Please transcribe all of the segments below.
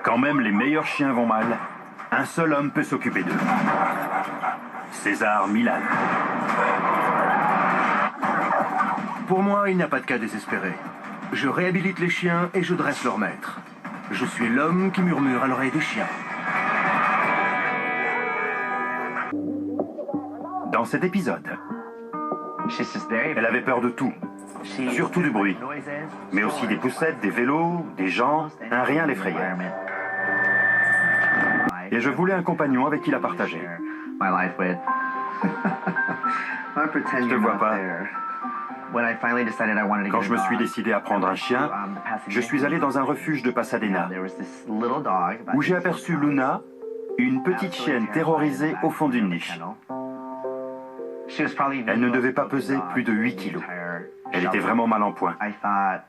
Quand même les meilleurs chiens vont mal, un seul homme peut s'occuper d'eux. César Millan. Pour moi, il n'y a pas de cas désespéré. Je réhabilite les chiens et je dresse leur maître. Je suis l'homme qui murmure à l'oreille des chiens. Dans cet épisode, elle avait peur de tout, surtout du bruit, mais aussi des poussettes, des vélos, des gens, un rien l'effrayait. Et je voulais un compagnon avec qui la partager. Je te vois pas. Quand je me suis décidé à prendre un chien, je suis allé dans un refuge de Pasadena, où j'ai aperçu Luna, une petite chienne terrorisée au fond d'une niche. Elle ne devait pas peser plus de 8 kilos. Elle était vraiment mal en point.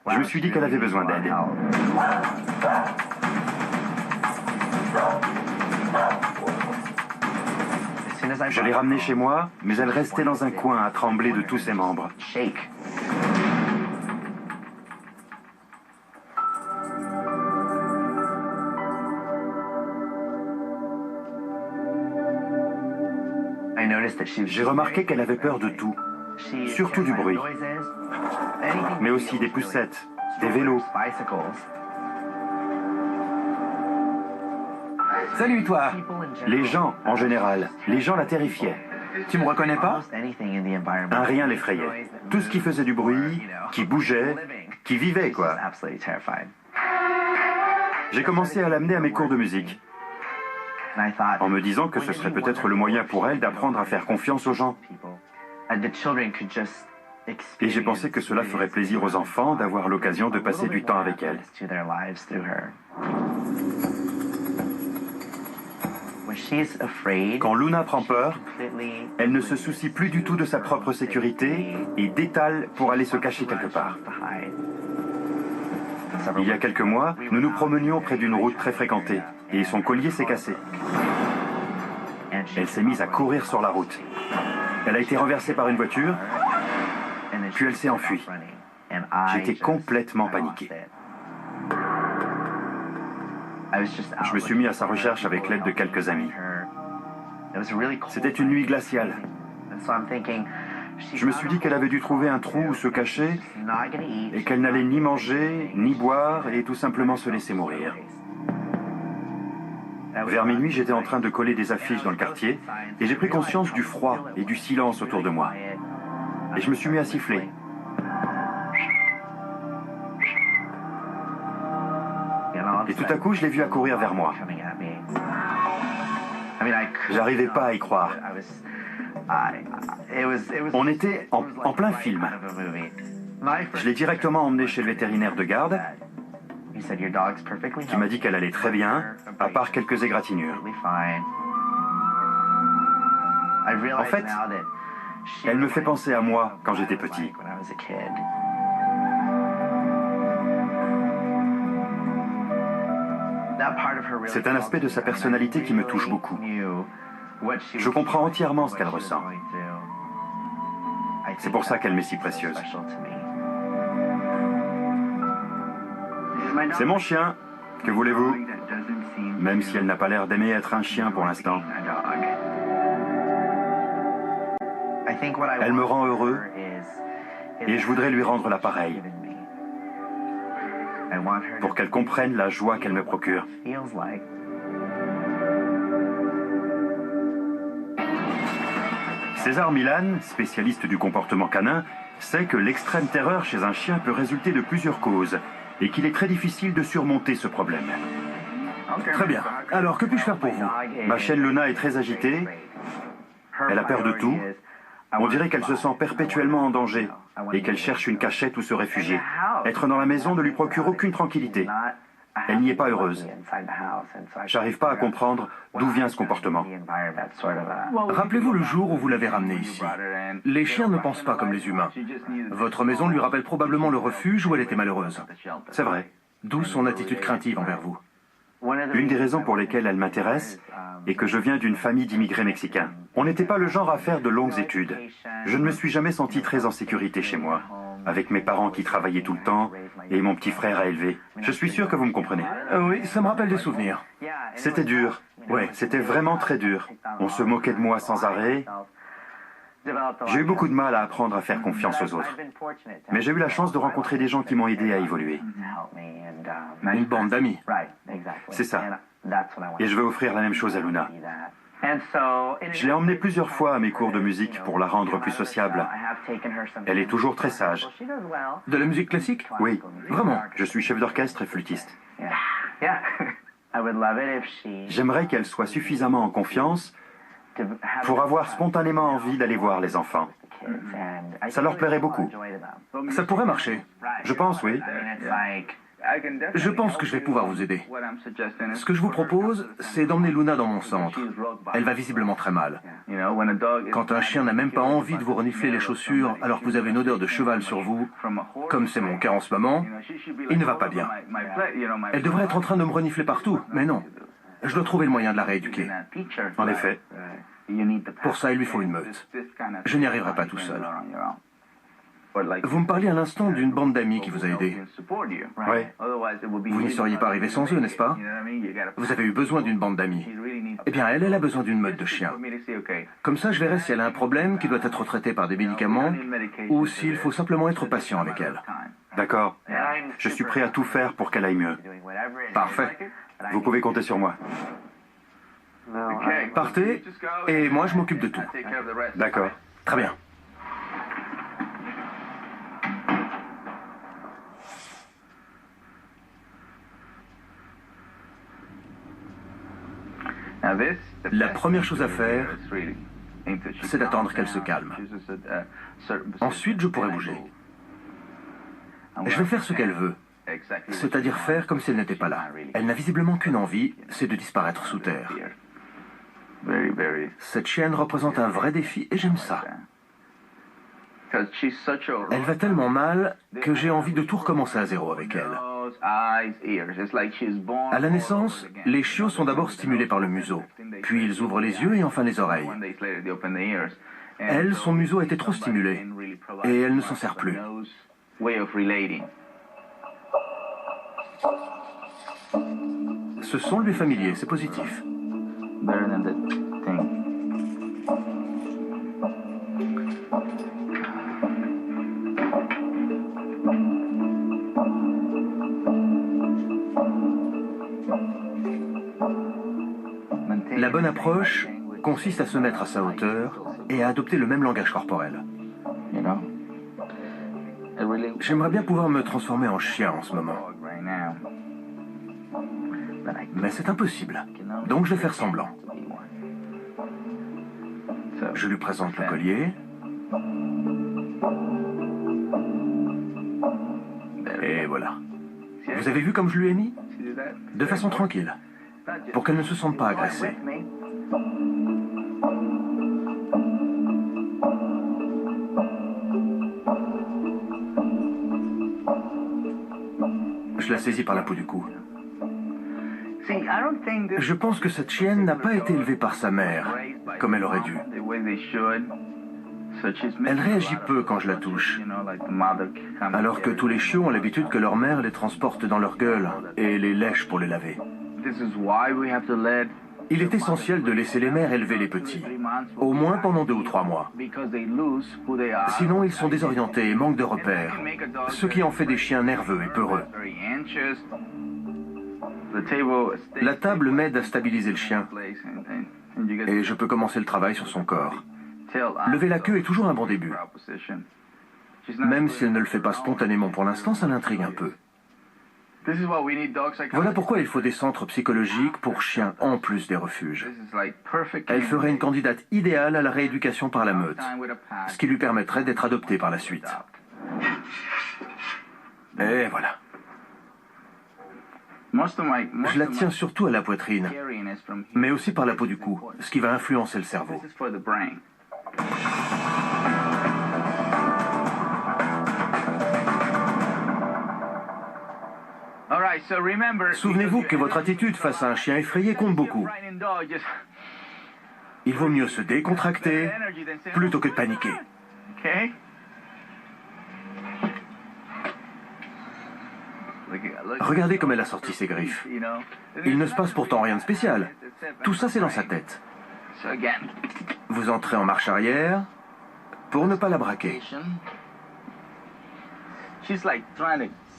Je me suis dit qu'elle avait besoin d'aide. Je l'ai ramenée chez moi, mais elle restait dans un coin à trembler de tous ses membres. J'ai remarqué qu'elle avait peur de tout, surtout du bruit, mais aussi des poussettes, des vélos. Salut toi! Les gens, en général, les gens la terrifiaient. Tu me reconnais pas? Un rien l'effrayait. Tout ce qui faisait du bruit, qui bougeait, qui vivait, quoi. J'ai commencé à l'amener à mes cours de musique, en me disant que ce serait peut-être le moyen pour elle d'apprendre à faire confiance aux gens. Et j'ai pensé que cela ferait plaisir aux enfants d'avoir l'occasion de passer du temps avec elle. Quand Luna prend peur, elle ne se soucie plus du tout de sa propre sécurité et détale pour aller se cacher quelque part. Il y a quelques mois, nous nous promenions près d'une route très fréquentée et son collier s'est cassé. Elle s'est mise à courir sur la route. Elle a été renversée par une voiture, puis elle s'est enfuie. J'étais complètement paniqué. Je me suis mis à sa recherche avec l'aide de quelques amis. C'était une nuit glaciale. Je me suis dit qu'elle avait dû trouver un trou où se cacher et qu'elle n'allait ni manger, ni boire et tout simplement se laisser mourir. Vers minuit, j'étais en train de coller des affiches dans le quartier et j'ai pris conscience du froid et du silence autour de moi. Et je me suis mis à siffler. Et tout à coup, je l'ai vue accourir vers moi. J'arrivais pas à y croire. On était en plein film. Je l'ai directement emmenée chez le vétérinaire de garde, qui m'a dit qu'elle allait très bien, à part quelques égratignures. En fait, elle me fait penser à moi quand j'étais petit. C'est un aspect de sa personnalité qui me touche beaucoup. Je comprends entièrement ce qu'elle ressent. C'est pour ça qu'elle m'est si précieuse. C'est mon chien, que voulez-vous? Même si elle n'a pas l'air d'aimer être un chien pour l'instant. Elle me rend heureux et je voudrais lui rendre l'appareil pour qu'elle comprenne la joie qu'elle me procure. César Millan, spécialiste du comportement canin, sait que l'extrême terreur chez un chien peut résulter de plusieurs causes et qu'il est très difficile de surmonter ce problème. Très bien. Alors, que puis-je faire pour vous? Ma chienne Luna est très agitée, elle a peur de tout, on dirait qu'elle se sent perpétuellement en danger et qu'elle cherche une cachette où se réfugier. Être dans la maison ne lui procure aucune tranquillité. Elle n'y est pas heureuse. J'arrive pas à comprendre d'où vient ce comportement. Rappelez-vous le jour où vous l'avez ramenée ici. Les chiens ne pensent pas comme les humains. Votre maison lui rappelle probablement le refuge où elle était malheureuse. C'est vrai. D'où son attitude craintive envers vous. Une des raisons pour lesquelles elle m'intéresse est que je viens d'une famille d'immigrés mexicains. On n'était pas le genre à faire de longues études. Je ne me suis jamais senti très en sécurité chez moi. avec mes parents qui travaillaient tout le temps et mon petit frère à élever. Je suis sûr que vous me comprenez. Oui, ça me rappelle des souvenirs. C'était dur. Ouais, c'était vraiment très dur. On se moquait de moi sans arrêt. J'ai eu beaucoup de mal à apprendre à faire confiance aux autres. Mais j'ai eu la chance de rencontrer des gens qui m'ont aidé à évoluer. Une bande d'amis. C'est ça. Et je veux offrir la même chose à Luna. Je l'ai emmenée plusieurs fois à mes cours de musique pour la rendre plus sociable. Elle est toujours très sage. De la musique classique? Oui. Vraiment? Je suis chef d'orchestre et flûtiste. J'aimerais qu'elle soit suffisamment en confiance pour avoir spontanément envie d'aller voir les enfants. Ça leur plairait beaucoup. Ça pourrait marcher. Je pense, oui. Je pense que je vais pouvoir vous aider. Ce que je vous propose, c'est d'emmener Luna dans mon centre. Elle va visiblement très mal. Quand un chien n'a même pas envie de vous renifler les chaussures alors que vous avez une odeur de cheval sur vous, comme c'est mon cas en ce moment, il ne va pas bien. Elle devrait être en train de me renifler partout, mais non. Je dois trouver le moyen de la rééduquer. En effet. Pour ça, il lui faut une meute. Je n'y arriverai pas tout seul. Vous me parliez à l'instant d'une bande d'amis qui vous a aidé. Oui. Vous n'y seriez pas arrivé sans eux, n'est-ce pas? Vous avez eu besoin d'une bande d'amis. Eh bien, elle a besoin d'une meute de chiens. Comme ça, je verrai si elle a un problème qui doit être traité par des médicaments ou s'il faut simplement être patient avec elle. D'accord. Je suis prêt à tout faire pour qu'elle aille mieux. Parfait. Vous pouvez compter sur moi. Partez, et moi je m'occupe de tout. D'accord. Très bien. La première chose à faire, c'est d'attendre qu'elle se calme. Ensuite, je pourrai bouger. Je vais faire ce qu'elle veut, c'est-à-dire faire comme si elle n'était pas là. Elle n'a visiblement qu'une envie, c'est de disparaître sous terre. Cette chienne représente un vrai défi et j'aime ça. Elle va tellement mal que j'ai envie de tout recommencer à zéro avec elle. À la naissance, les chiots sont d'abord stimulés par le museau, puis ils ouvrent les yeux et enfin les oreilles. Elle, son museau a été trop stimulé et elle ne s'en sert plus. Ce son lui est familier, c'est positif. La bonne approche consiste à se mettre à sa hauteur et à adopter le même langage corporel. J'aimerais bien pouvoir me transformer en chien en ce moment. Mais c'est impossible. Donc je vais faire semblant. Je lui présente le collier. Et voilà. Vous avez vu comme je lui ai mis? De façon tranquille, pour qu'elle ne se sente pas agressée. Je la saisis par la peau du cou. Je pense que cette chienne n'a pas été élevée par sa mère, comme elle aurait dû. Elle réagit peu quand je la touche, alors que tous les chiots ont l'habitude que leur mère les transporte dans leur gueule et les lèche pour les laver. Il est essentiel de laisser les mères élever les petits, au moins pendant 2 ou 3 mois. Sinon, ils sont désorientés et manquent de repères, ce qui en fait des chiens nerveux et peureux. La table m'aide à stabiliser le chien, et je peux commencer le travail sur son corps. Lever la queue est toujours un bon début. Même si elle ne le fait pas spontanément pour l'instant, ça l'intrigue un peu. Voilà pourquoi il faut des centres psychologiques pour chiens en plus des refuges. Elle ferait une candidate idéale à la rééducation par la meute, ce qui lui permettrait d'être adoptée par la suite. Et voilà. Je la tiens surtout à la poitrine, mais aussi par la peau du cou, ce qui va influencer le cerveau. Souvenez-vous que votre attitude face à un chien effrayé compte beaucoup. Il vaut mieux se décontracter plutôt que de paniquer. Regardez comme elle a sorti ses griffes. Il ne se passe pourtant rien de spécial. Tout ça, c'est dans sa tête. Vous entrez en marche arrière pour ne pas la braquer.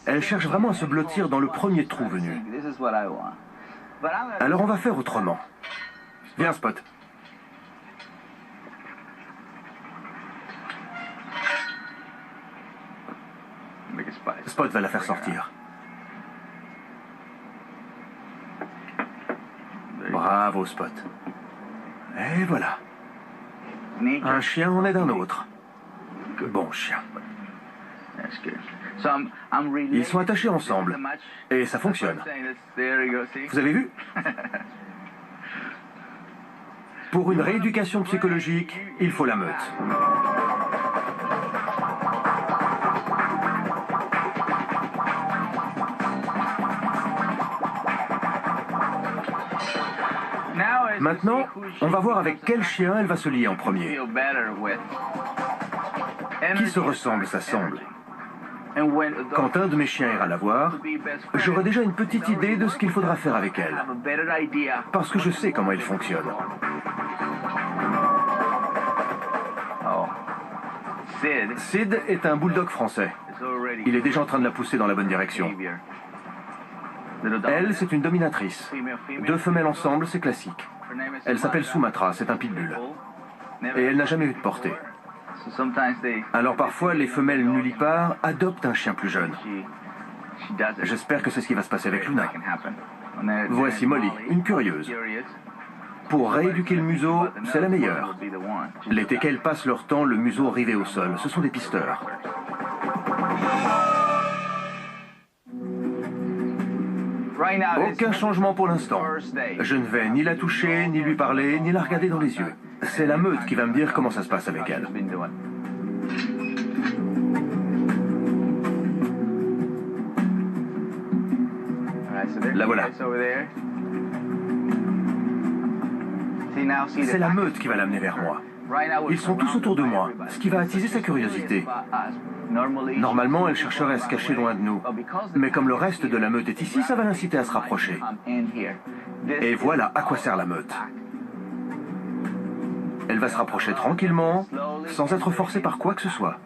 Elle cherche vraiment à se blottir dans le premier trou venu. Alors on va faire autrement. Viens, Spot. Spot va la faire sortir. Bravo, Spot. Et voilà. Un chien en est un autre. Bon chien. Ils sont attachés ensemble. Et ça fonctionne. Vous avez vu? Pour une rééducation psychologique, il faut la meute. Maintenant, on va voir avec quel chien elle va se lier en premier. Qui se ressemble s'assemble. Quand un de mes chiens ira la voir, j'aurai déjà une petite idée de ce qu'il faudra faire avec elle. Parce que je sais comment elle fonctionne. Sid est un bulldog français. Il est déjà en train de la pousser dans la bonne direction. Elle, c'est une dominatrice. 2 femelles ensemble, c'est classique. Elle s'appelle Sumatra, c'est un pitbull. Et elle n'a jamais eu de portée. Alors parfois, les femelles nullipares adoptent un chien plus jeune. J'espère que c'est ce qui va se passer avec Luna. Voici Molly, une curieuse. Pour rééduquer le museau, c'est la meilleure. Les teckels passent leur temps le museau rivé au sol. Ce sont des pisteurs. Aucun changement pour l'instant. Je ne vais ni la toucher, ni lui parler, ni la regarder dans les yeux. C'est la meute qui va me dire comment ça se passe avec elle. La voilà. C'est la meute qui va l'amener vers moi. Ils sont tous autour de moi, ce qui va attiser sa curiosité. Normalement, elle chercherait à se cacher loin de nous. Mais comme le reste de la meute est ici, ça va l'inciter à se rapprocher. Et voilà à quoi sert la meute. Elle va se rapprocher tranquillement, sans être forcée par quoi que ce soit.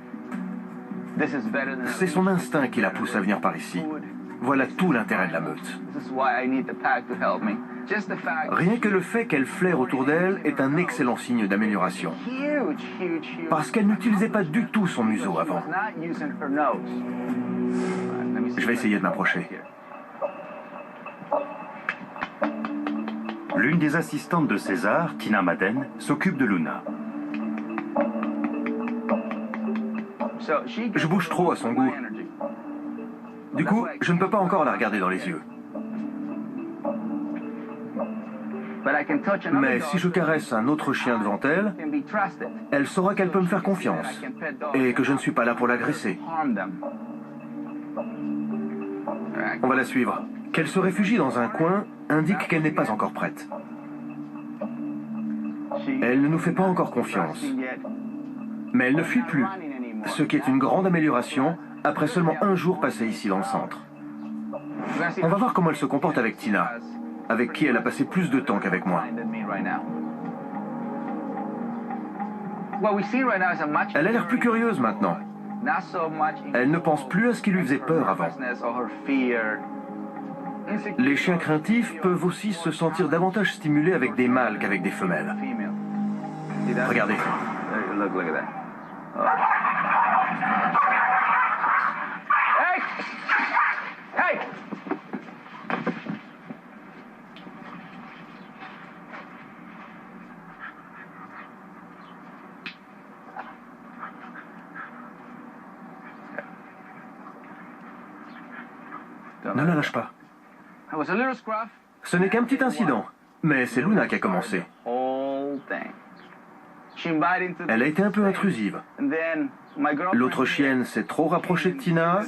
C'est son instinct qui la pousse à venir par ici. Voilà tout l'intérêt de la meute. Rien que le fait qu'elle flaire autour d'elle est un excellent signe d'amélioration. Parce qu'elle n'utilisait pas du tout son museau avant. Je vais essayer de m'approcher. L'une des assistantes de César, Tina Madden, s'occupe de Luna. Je bouge trop à son goût. Du coup, je ne peux pas encore la regarder dans les yeux. Mais si je caresse un autre chien devant elle, elle saura qu'elle peut me faire confiance et que je ne suis pas là pour l'agresser. On va la suivre. Qu'elle se réfugie dans un coin indique qu'elle n'est pas encore prête. Elle ne nous fait pas encore confiance. Mais elle ne fuit plus, ce qui est une grande amélioration après seulement 1 jour passé ici dans le centre. On va voir comment elle se comporte avec Tina, avec qui elle a passé plus de temps qu'avec moi. Elle a l'air plus curieuse maintenant. Elle ne pense plus à ce qui lui faisait peur avant. Les chiens craintifs peuvent aussi se sentir davantage stimulés avec des mâles qu'avec des femelles. Regardez. Ne la lâche pas. Ce n'est qu'un petit incident, mais c'est Luna qui a commencé. Elle a été un peu intrusive. L'autre chienne s'est trop rapprochée de Tina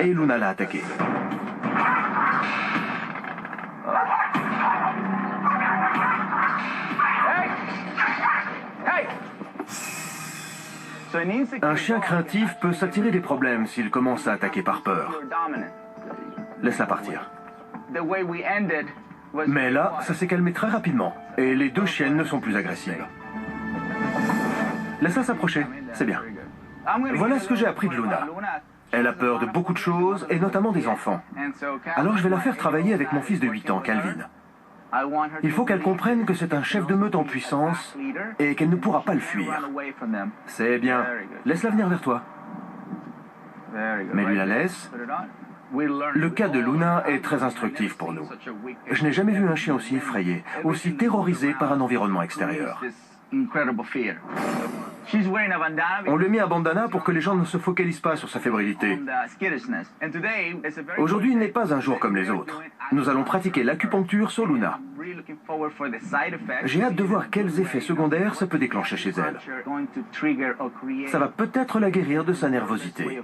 et Luna l'a attaquée. Un chien craintif peut s'attirer des problèmes s'il commence à attaquer par peur. Laisse-la partir. Mais là, ça s'est calmé très rapidement. Et les deux chiennes ne sont plus agressives. Laisse-la s'approcher, c'est bien. Voilà ce que j'ai appris de Luna. Elle a peur de beaucoup de choses, et notamment des enfants. Alors je vais la faire travailler avec mon fils de 8 ans, Calvin. Il faut qu'elle comprenne que c'est un chef de meute en puissance et qu'elle ne pourra pas le fuir. C'est bien. Laisse-la venir vers toi. Mais lui la laisse. Le cas de Luna est très instructif pour nous. Je n'ai jamais vu un chien aussi effrayé, aussi terrorisé par un environnement extérieur. On lui a mis un bandana pour que les gens ne se focalisent pas sur sa fébrilité. Aujourd'hui n'est pas un jour comme les autres. Nous allons pratiquer l'acupuncture sur Luna. J'ai hâte de voir quels effets secondaires ça peut déclencher chez elle. Ça va peut-être la guérir de sa nervosité.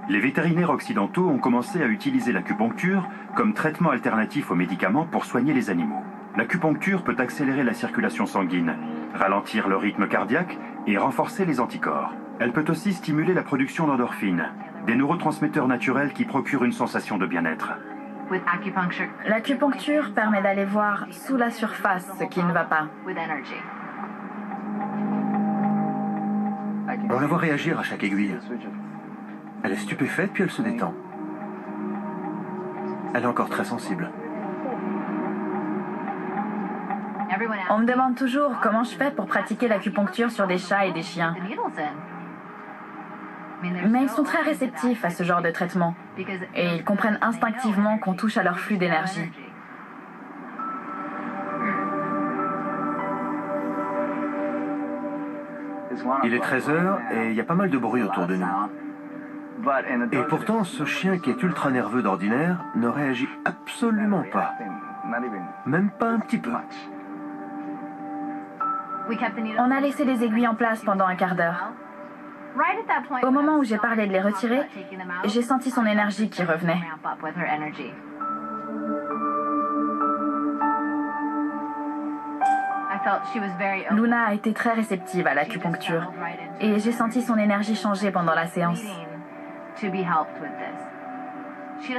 Les vétérinaires occidentaux ont commencé à utiliser l'acupuncture comme traitement alternatif aux médicaments pour soigner les animaux. L'acupuncture peut accélérer la circulation sanguine, ralentir le rythme cardiaque et renforcer les anticorps. Elle peut aussi stimuler la production d'endorphines, des neurotransmetteurs naturels qui procurent une sensation de bien-être. L'acupuncture permet d'aller voir sous la surface ce qui ne va pas. On la voit réagir à chaque aiguille. Elle est stupéfaite, puis elle se détend. Elle est encore très sensible. On me demande toujours comment je fais pour pratiquer l'acupuncture sur des chats et des chiens. Mais ils sont très réceptifs à ce genre de traitement. Et ils comprennent instinctivement qu'on touche à leur flux d'énergie. Il est 13 h et il y a pas mal de bruit autour de nous. Et pourtant, ce chien qui est ultra nerveux d'ordinaire ne réagit absolument pas. Même pas un petit peu. On a laissé les aiguilles en place pendant un quart d'heure. Au moment où j'ai parlé de les retirer, j'ai senti son énergie qui revenait. Luna a été très réceptive à l'acupuncture et j'ai senti son énergie changer pendant la séance.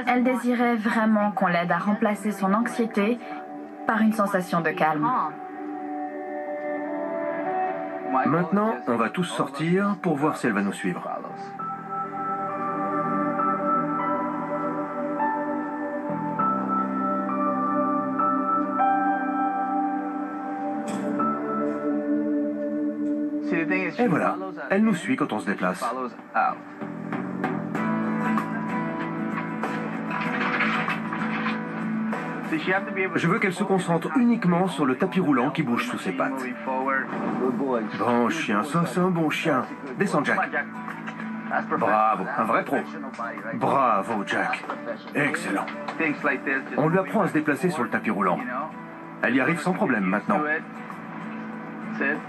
Elle désirait vraiment qu'on l'aide à remplacer son anxiété par une sensation de calme. Maintenant, on va tous sortir pour voir si elle va nous suivre. Et voilà, elle nous suit quand on se déplace. Je veux qu'elle se concentre uniquement sur le tapis roulant qui bouge sous ses pattes. Bon chien, ça c'est un bon chien. Descends Jack. Bravo, un vrai pro. Bravo Jack. Excellent. On lui apprend à se déplacer sur le tapis roulant. Elle y arrive sans problème maintenant.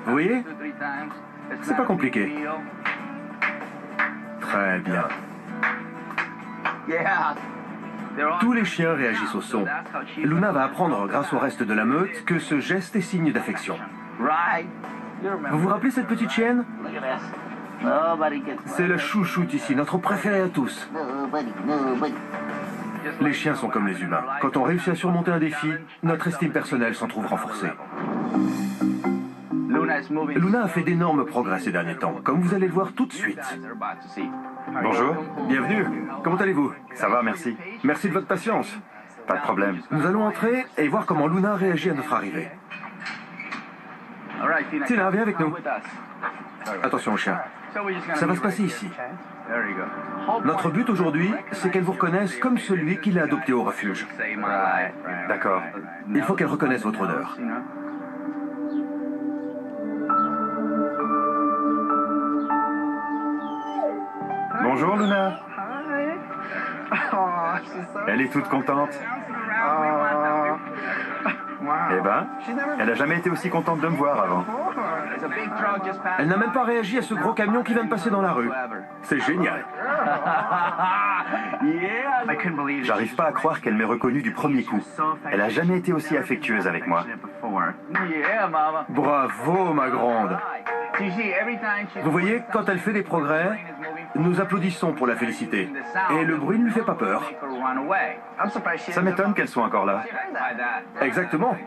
Vous voyez? C'est pas compliqué. Très bien. Tous les chiens réagissent au son. Luna va apprendre grâce au reste de la meute que ce geste est signe d'affection. Vous vous rappelez cette petite chienne? C'est la chouchoute ici, notre préférée à tous. Les chiens sont comme les humains. Quand on réussit à surmonter un défi, notre estime personnelle s'en trouve renforcée. Luna a fait d'énormes progrès ces derniers temps, comme vous allez le voir tout de suite. Bonjour. Bienvenue. Comment allez-vous? Ça va, merci. Merci de votre patience. Pas de problème. Nous allons entrer et voir comment Luna réagit à notre arrivée. Tina, viens avec nous. Attention au chien. Ça va se passer ici. Notre but aujourd'hui, c'est qu'elle vous reconnaisse comme celui qui l'a adopté au refuge. D'accord. Il faut qu'elle reconnaisse votre odeur. Bonjour Luna. Elle est toute contente. Eh ben, elle n'a jamais été aussi contente de me voir avant. Elle n'a même pas réagi à ce gros camion qui vient de passer dans la rue. C'est génial. J'arrive pas à croire qu'elle m'ait reconnu du premier coup. Elle a jamais été aussi affectueuse avec moi. Bravo, ma grande. Vous voyez, quand elle fait des progrès, nous applaudissons pour la féliciter. Et le bruit ne lui fait pas peur. Ça m'étonne qu'elle soit encore là. Exactement.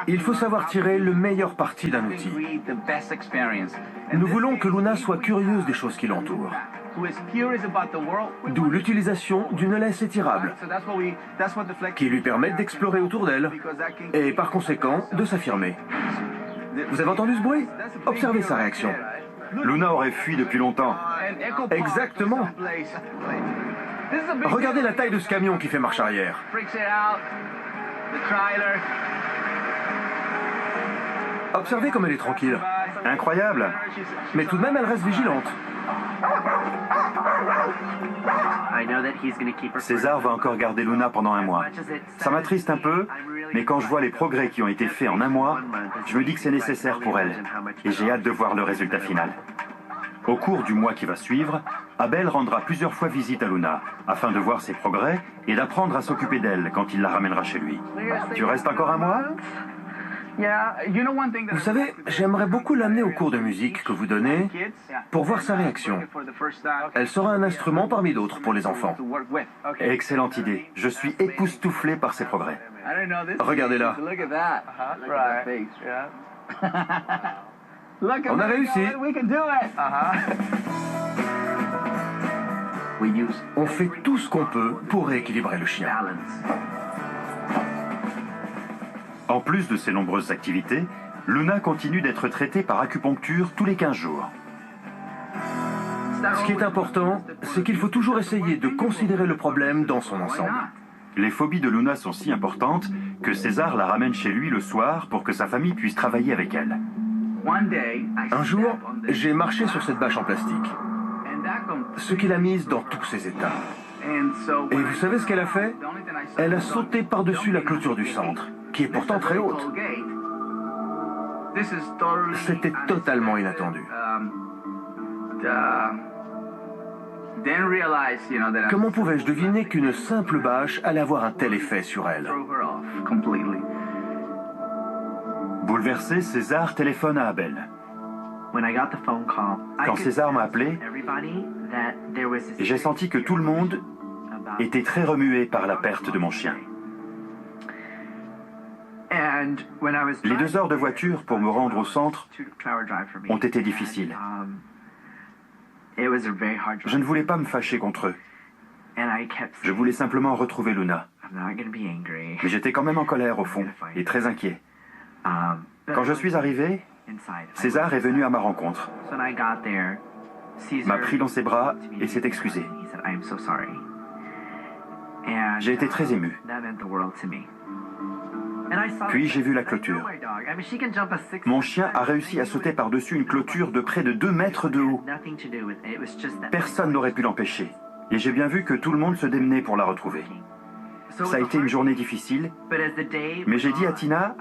Il faut savoir tirer le meilleur parti d'un outil. Nous voulons que Luna soit curieuse des choses qui l'entourent. D'où l'utilisation d'une laisse étirable, qui lui permet d'explorer autour d'elle, et par conséquent de s'affirmer. Vous avez entendu ce bruit? Observez sa réaction. Luna aurait fui depuis longtemps. Exactement. Regardez la taille de ce camion qui fait marche arrière. Observez comme elle est tranquille. Incroyable. Mais tout de même, elle reste vigilante. César va encore garder Luna pendant un mois. Ça m'attriste un peu, mais quand je vois les progrès qui ont été faits en un mois, je me dis que c'est nécessaire pour elle. Et j'ai hâte de voir le résultat final. Au cours du mois qui va suivre, Abel rendra plusieurs fois visite à Luna, afin de voir ses progrès et d'apprendre à s'occuper d'elle quand il la ramènera chez lui. Tu restes encore un mois? Vous savez, j'aimerais beaucoup l'amener au cours de musique que vous donnez pour voir sa réaction. Elle sera un instrument parmi d'autres pour les enfants. Excellente idée. Je suis époustouflé par ses progrès. Regardez-la. On a réussi. On fait tout ce qu'on peut pour rééquilibrer le chien. En plus de ses nombreuses activités, Luna continue d'être traitée par acupuncture tous les 15 jours. Ce qui est important, c'est qu'il faut toujours essayer de considérer le problème dans son ensemble. Les phobies de Luna sont si importantes que César la ramène chez lui le soir pour que sa famille puisse travailler avec elle. Un jour, j'ai marché sur cette bâche en plastique, ce qui l'a mise dans tous ses états. Et vous savez ce qu'elle a fait? Elle a sauté par-dessus la clôture du centre, qui est pourtant très haute. C'était totalement inattendu. Comment pouvais-je deviner qu'une simple bâche allait avoir un tel effet sur elle? Bouleversé, César téléphone à Abel. Quand César m'a appelé, j'ai senti que tout le monde était très remué par la perte de mon chien. Les 2 heures de voiture pour me rendre au centre ont été difficiles. Je ne voulais pas me fâcher contre eux. Je voulais simplement retrouver Luna. Mais j'étais quand même en colère au fond et très inquiet. Quand je suis arrivé, César est venu à ma rencontre, m'a pris dans ses bras et s'est excusé. J'ai été très ému. Puis j'ai vu la clôture. Mon chien a réussi à sauter par-dessus une clôture de près de 2 mètres de haut. Personne n'aurait pu l'empêcher. Et j'ai bien vu que tout le monde se démenait pour la retrouver. Ça a été une journée difficile, mais j'ai dit à Tina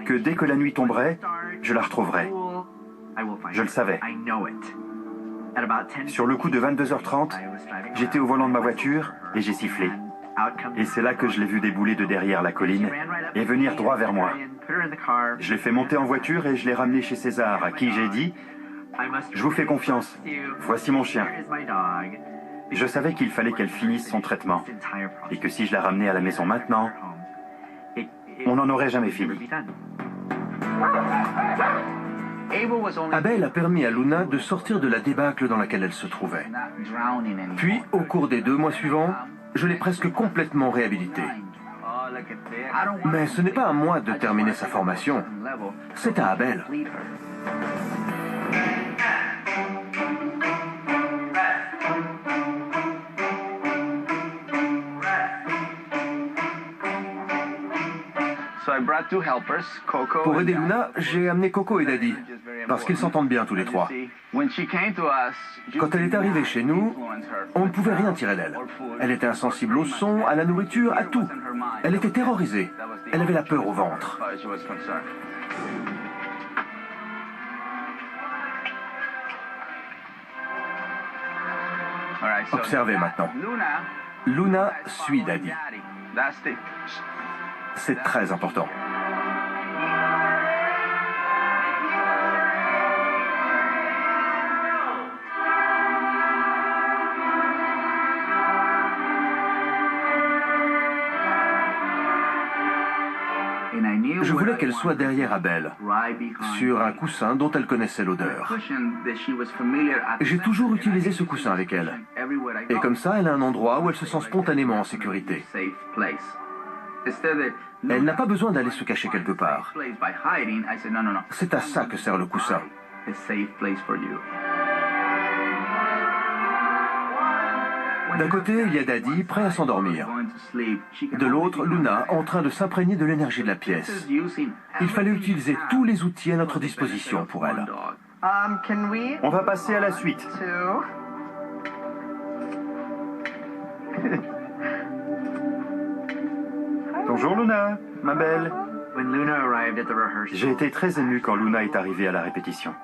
que dès que la nuit tomberait, je la retrouverais. Je le savais. Sur le coup de 22h30, j'étais au volant de ma voiture et j'ai sifflé. Et c'est là que je l'ai vue débouler de derrière la colline et venir droit vers moi. Je l'ai fait monter en voiture et je l'ai ramené chez César, à qui j'ai dit « Je vous fais confiance, voici mon chien ». Je savais qu'il fallait qu'elle finisse son traitement et que si je la ramenais à la maison maintenant, on n'en aurait jamais fini. Abel a permis à Luna de sortir de la débâcle dans laquelle elle se trouvait. Puis, au cours des 2 mois suivants, je l'ai presque complètement réhabilitée. Mais ce n'est pas à moi de terminer sa formation, c'est à Abel. Pour aider Luna, j'ai amené Coco et Daddy, parce qu'ils s'entendent bien tous les 3. Quand elle est arrivée chez nous, on ne pouvait rien tirer d'elle. Elle était insensible au son, à la nourriture, à tout. Elle était terrorisée. Elle avait la peur au ventre. Observez maintenant. Luna suit Daddy. C'est très important. voulais qu'elle soit derrière Abel, sur un coussin dont elle connaissait l'odeur. J'ai toujours utilisé ce coussin avec elle. Et comme ça, elle a un endroit où elle se sent spontanément en sécurité. Elle n'a pas besoin d'aller se cacher quelque part. C'est à ça que sert le coussin. D'un côté, il y a Daddy, prêt à s'endormir. De l'autre, Luna, en train de s'imprégner de l'énergie de la pièce. Il fallait utiliser tous les outils à notre disposition pour elle. On va passer à la suite. Bonjour Luna, ma belle. J'ai été très ému quand Luna est arrivée à la répétition.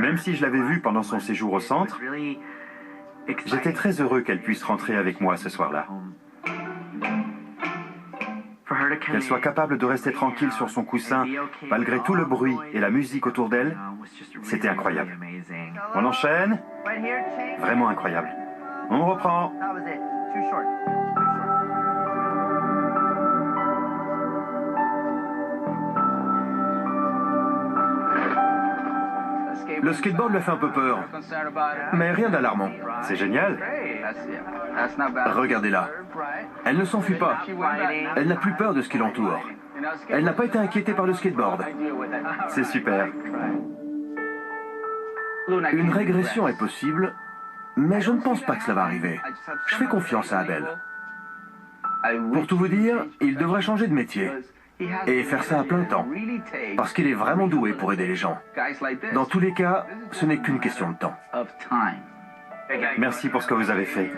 Même si je l'avais vue pendant son séjour au centre, j'étais très heureux qu'elle puisse rentrer avec moi ce soir-là. Qu'elle soit capable de rester tranquille sur son coussin, malgré tout le bruit et la musique autour d'elle, c'était incroyable. On enchaîne? Vraiment incroyable. On reprend. Le skateboard lui a fait un peu peur, mais rien d'alarmant. C'est génial. Regardez-la. Elle ne s'enfuit pas. Elle n'a plus peur de ce qui l'entoure. Elle n'a pas été inquiétée par le skateboard. C'est super. Une régression est possible, mais je ne pense pas que cela va arriver. Je fais confiance à Abel. Pour tout vous dire, il devrait changer de métier et faire ça à plein temps, parce qu'il est vraiment doué pour aider les gens. Dans tous les cas, ce n'est qu'une question de temps. Merci pour ce que vous avez fait.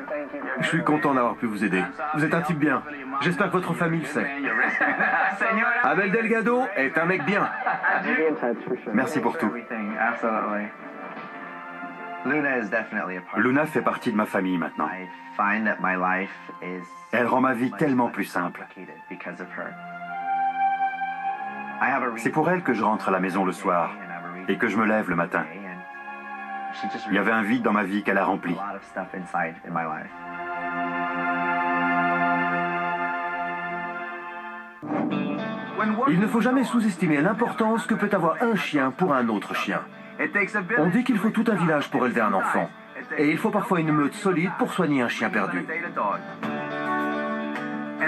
Je suis content d'avoir pu vous aider. Vous êtes un type bien. J'espère que votre famille le sait. Abel Delgado est un mec bien. Merci pour tout. Luna fait partie de ma famille maintenant. Elle rend ma vie tellement plus simple. C'est pour elle que je rentre à la maison le soir et que je me lève le matin. Il y avait un vide dans ma vie qu'elle a rempli. Il ne faut jamais sous-estimer l'importance que peut avoir un chien pour un autre chien. On dit qu'il faut tout un village pour élever un enfant. Et il faut parfois une meute solide pour soigner un chien perdu.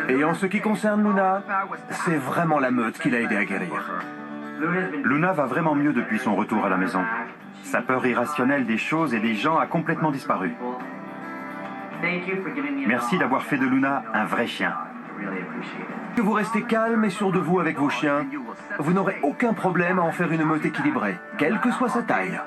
Et en ce qui concerne Luna, c'est vraiment la meute qui l'a aidé à guérir. Luna va vraiment mieux depuis son retour à la maison. Sa peur irrationnelle des choses et des gens a complètement disparu. Merci d'avoir fait de Luna un vrai chien. Que vous restez calme et sûr de vous avec vos chiens, vous n'aurez aucun problème à en faire une meute équilibrée, quelle que soit sa taille.